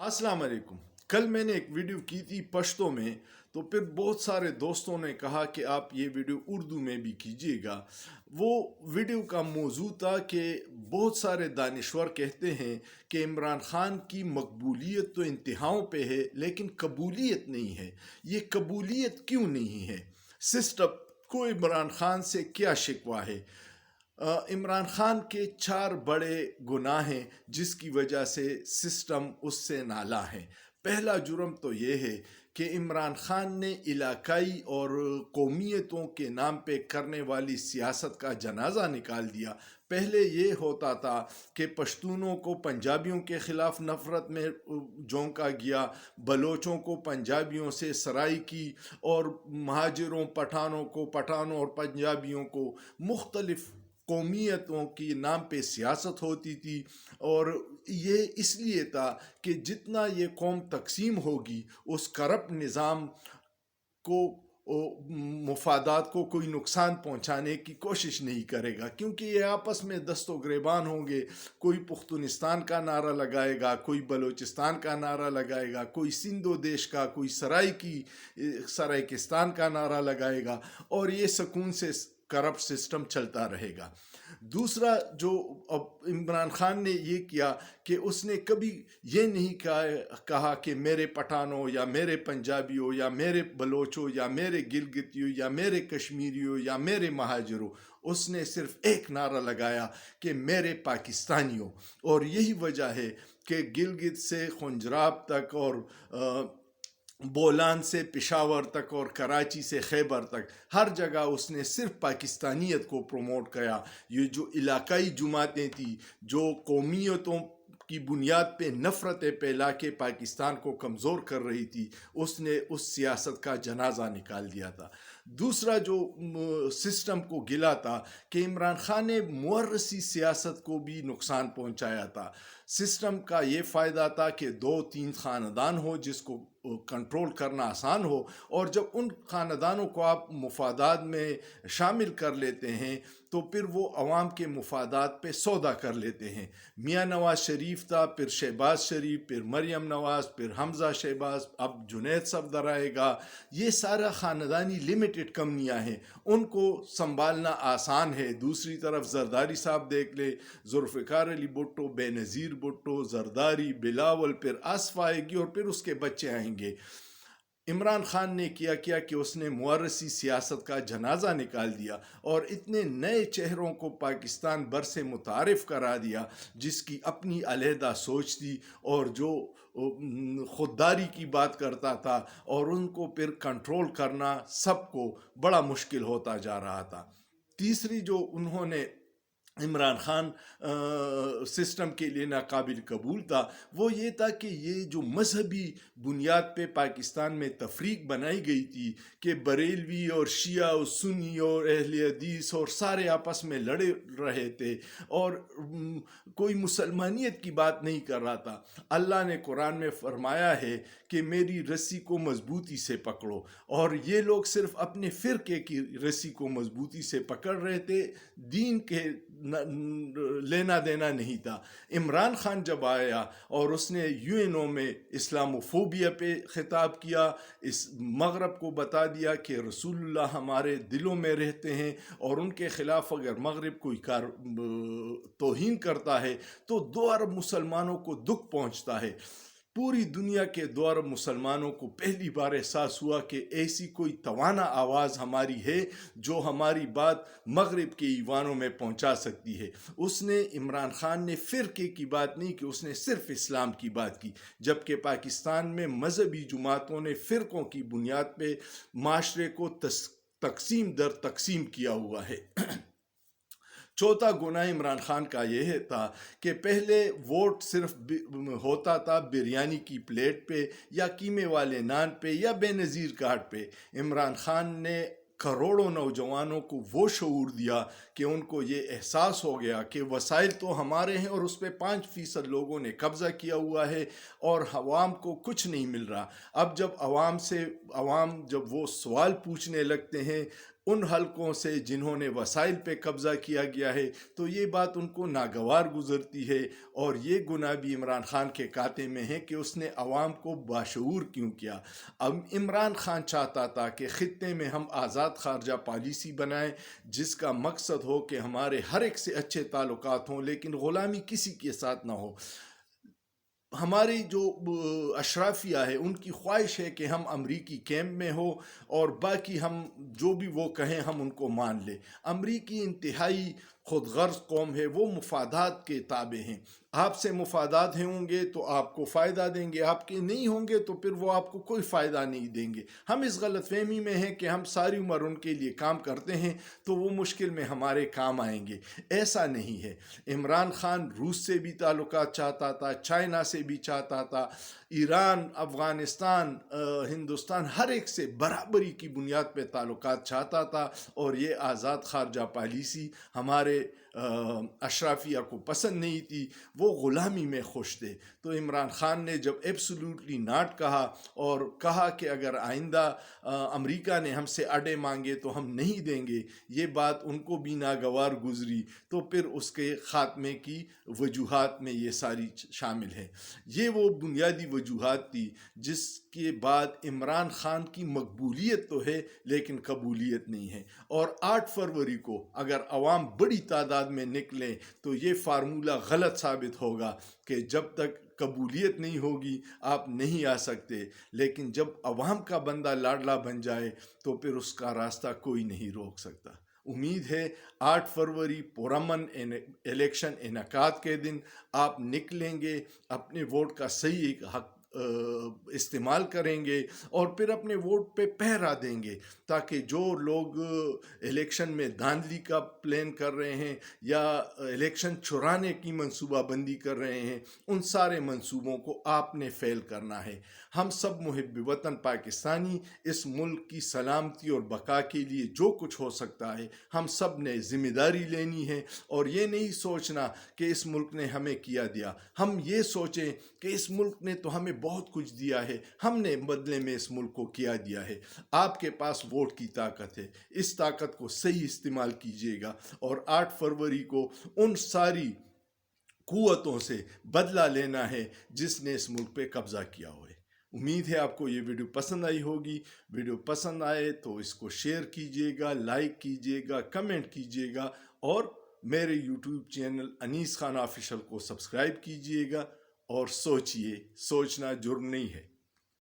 अस्सलाम वालेकुम। कल मैंने एक वीडियो की थी पश्तो में, तो फिर बहुत सारे दोस्तों ने कहा कि आप ये वीडियो उर्दू में भी कीजिएगा। वो वीडियो का मौजू था कि बहुत सारे दानिश्वर कहते हैं कि इमरान खान की मकबूलियत तो इंतहाओं पे है लेकिन कबूलियत नहीं है। ये कबूलियत क्यों नहीं है? सिस्टम को इमरान खान से क्या शिकवा है? इमरान खान के 4 बड़े गुनाह हैं जिसकी वजह से सिस्टम उससे नाला है। पहला जुर्म तो ये है कि इमरान खान ने इलाकाई और कौमियतों के नाम पे करने वाली सियासत का जनाजा निकाल दिया। पहले ये होता था कि पश्तूनों को पंजाबियों के ख़िलाफ़ नफ़रत में झोंका गया, बलोचों को पंजाबियों से सराइकी और महाजिरों पठानों को पठानों और पंजाबियों को मुख्तलिफ़ कौमियतों की नाम पे सियासत होती थी। और ये इसलिए था कि जितना ये कौम तकसीम होगी उस करप्ट निज़ाम को मुफादात को कोई नुकसान पहुंचाने की कोशिश नहीं करेगा, क्योंकि ये आपस में दस्तो गिरेबान होंगे। कोई पुख्तनिस्तान का नारा लगाएगा, कोई बलोचिस्तान का नारा लगाएगा, कोई सिंधो देश का, कोई सराइकिस्तान का नारा लगाएगा और ये सुकून से करप्ट सिस्टम चलता रहेगा। दूसरा जो अब इमरान खान ने ये किया कि उसने कभी ये नहीं कहा कि मेरे पठानों या मेरे पंजाबियों या मेरे बलोचों या मेरे गिलगितियों या मेरे कश्मीरियों या मेरे महाजरों। उसने सिर्फ एक नारा लगाया कि मेरे पाकिस्तानियों। और यही वजह है कि गिलगित से खुंजराब तक और बोलान से पेशावर तक और कराची से खैबर तक हर जगह उसने सिर्फ पाकिस्तानियत को प्रमोट किया। ये जो इलाकाई जुमातें थी जो कौमियतों की बुनियाद पे नफ़रतें फैला के पाकिस्तान को कमज़ोर कर रही थी, उसने उस सियासत का जनाजा निकाल दिया था। दूसरा जो सिस्टम को गिला था कि इमरान खान ने मुअर्रसी सियासत को भी नुकसान पहुंचाया था। सिस्टम का ये फ़ायदा था कि 2-3 ख़ानदान हो जिसको कंट्रोल करना आसान हो, और जब उन ख़ानदानों को आप मुफादात में शामिल कर लेते हैं तो फिर वो अवाम के मुफादात पे सौदा कर लेते हैं। मियाँ नवाज शरीफ था, फिर शहबाज शरीफ, फिर मरियम नवाज, फिर हमज़ा शहबाज, अब जुनैद सफदर आएगा। ये सारा ख़ानदानी लिमिटेड कंपनियाँ हैं, उनको संभालना आसान है। दूसरी तरफ जरदारी साहब देख ले, जुल्फ़िकार अली भुट्टो, बेनज़ीर भुट्टो, जरदारी, बिलावल, फिर आसफ़ आएगी और फिर उसके बच्चे आएंगे। इमरान खान ने किया कि उसने मुआरसी सियासत का जनाजा निकाल दिया और इतने नए चेहरों को पाकिस्तान भर से मुतारिफ करा दिया जिसकी अपनी अलहदा सोच थी और जो खुददारी की बात करता था, और उनको फिर कंट्रोल करना सबको बड़ा मुश्किल होता जा रहा था। तीसरी जो उन्होंने इमरान खान सिस्टम के लिए नाकाबिल कबूल था वो ये था कि ये जो मजहबी बुनियाद पे पाकिस्तान में तफरीक बनाई गई थी कि बरेलवी और शिया और सुन्नी और अहले हदीस और सारे आपस में लड़े रहे थे और कोई मुसलमानियत की बात नहीं कर रहा था। अल्लाह ने कुरान में फरमाया है कि मेरी रस्सी को मजबूती से पकड़ो, और ये लोग सिर्फ अपने फ़िरके की रस्सी को मजबूती से पकड़ रहे थे, दीन के लेना देना नहीं था। इमरान खान जब आया और उसने यूएनओ में इस्लामोफोबिया पे खिताब किया, इस मगरब को बता दिया कि रसूलुल्लाह हमारे दिलों में रहते हैं और उनके ख़िलाफ़ अगर मगरब कोई तौहीन करता है तो 2 अरब मुसलमानों को दुख पहुंचता है। पूरी दुनिया के 2 अरब मुसलमानों को पहली बार एहसास हुआ कि ऐसी कोई तवाना आवाज़ हमारी है जो हमारी बात मगरिब के ईवानों में पहुंचा सकती है। उसने इमरान खान ने फ़िरके की बात नहीं की, उसने सिर्फ इस्लाम की बात की, जबकि पाकिस्तान में मजहबी जुमातों ने फ़िरकों की बुनियाद पे माशरे को तकसीम दर तकसीम किया हुआ है। चौथा गुनाह इमरान खान का यह था कि पहले वोट सिर्फ होता था बिरयानी की प्लेट पे या कीमे वाले नान पे या बेनज़ीर कार्ड पे। इमरान खान ने करोड़ों नौजवानों को वो शऊर दिया कि उनको ये एहसास हो गया कि वसाइल तो हमारे हैं और उस पर 5% लोगों ने कब्ज़ा किया हुआ है और अवाम को कुछ नहीं मिल रहा। अब जब अवाम जब वो सवाल पूछने लगते हैं उन हलकों से जिन्होंने वसाइल पे कब्ज़ा किया गया है, तो ये बात उनको नागवार गुजरती है। और ये गुनाह भी इमरान खान के खाते में है कि उसने अवाम को बाशऊर क्यों किया। अब इमरान खान चाहता था कि ख़ित्ते में हम आज़ाद खारजा पॉलिसी बनाएं, जिसका मकसद हो कि हमारे हर एक से अच्छे ताल्लुकात हों, लेकिन ग़ुलामी किसी के साथ ना हो। हमारी जो अशराफिया है, उनकी ख्वाहिश है कि हम अमरीकी कैंप में हो और बाकी हम जो भी वो कहें हम उनको मान लें। अमरीकी इंतहाई खुद गर्ज कौम है, वो मुफादात के ताबे हैं। आपसे मुफादात होंगे तो आपको फ़ायदा देंगे, आपके नहीं होंगे तो फिर वो आपको कोई फ़ायदा नहीं देंगे। हम इस गलत फहमी में हैं कि हम सारी उम्र उनके लिए काम करते हैं तो वो मुश्किल में हमारे काम आएंगे। ऐसा नहीं है। इमरान खान रूस से भी ताल्लुकात चाहता था, चाइना से भी चाहता था, ईरान, अफ़गानिस्तान, हिंदुस्तान, हर एक से बराबरी की बुनियाद पर ताल्लुकात चाहता था। और ये आज़ाद खारजा पॉलिसी हमारे अशराफिया को पसंद नहीं थी, वो ग़ुलामी में खुश थे। तो इमरान खान ने जब एब्सोल्युटली नॉट कहा और कहा कि अगर आइंदा अमेरिका ने हमसे अड्डे मांगे तो हम नहीं देंगे, ये बात उनको भी नागवार गुजरी। तो फिर उसके ख़ात्मे की वजूहात में ये सारी शामिल है। ये वो बुनियादी वजूहात थी जिसके बाद इमरान खान की मकबूलियत तो है लेकिन कबूलियत नहीं है। और 8 फरवरी को अगर अवाम बड़ी तादाद में निकलें तो ये फार्मूला गलत साबित होगा कि जब तक कबूलियत नहीं होगी आप नहीं आ सकते, लेकिन जब अवाम का बंदा लाडला बन जाए तो फिर उसका रास्ता कोई नहीं रोक सकता। उम्मीद है 8 फरवरी पुरअमन इलेक्शन इनेकाद के दिन आप निकलेंगे, अपने वोट का सही एक हक इस्तेमाल करेंगे और फिर अपने वोट पे पहरा देंगे, ताकि जो लोग इलेक्शन में धांधली का प्लान कर रहे हैं या इलेक्शन चुराने की मंसूबाबंदी कर रहे हैं, उन सारे मंसूबों को आपने फेल करना है। हम सब मुहिब वतन पाकिस्तानी इस मुल्क की सलामती और बका के लिए जो कुछ हो सकता है हम सब ने ज़िम्मेदारी लेनी है। और ये नहीं सोचना कि इस मुल्क ने हमें किया दिया, हम ये सोचें कि इस मुल्क ने तो हमें बहुत कुछ दिया है, हमने बदले में इस मुल्क को किया दिया है। आपके पास वोट की ताकत है, इस ताकत को सही इस्तेमाल कीजिएगा और 8 फरवरी को उन सारी कुव्वतों से बदला लेना है जिसने इस मुल्क पे कब्ज़ा किया हुआ है। उम्मीद है आपको ये वीडियो पसंद आई होगी। वीडियो पसंद आए तो इसको शेयर कीजिएगा, लाइक कीजिएगा, कमेंट कीजिएगा और मेरे YouTube channel Anees Khan official को सब्सक्राइब कीजिएगा। और सोचिए, सोचना जुर्म नहीं है।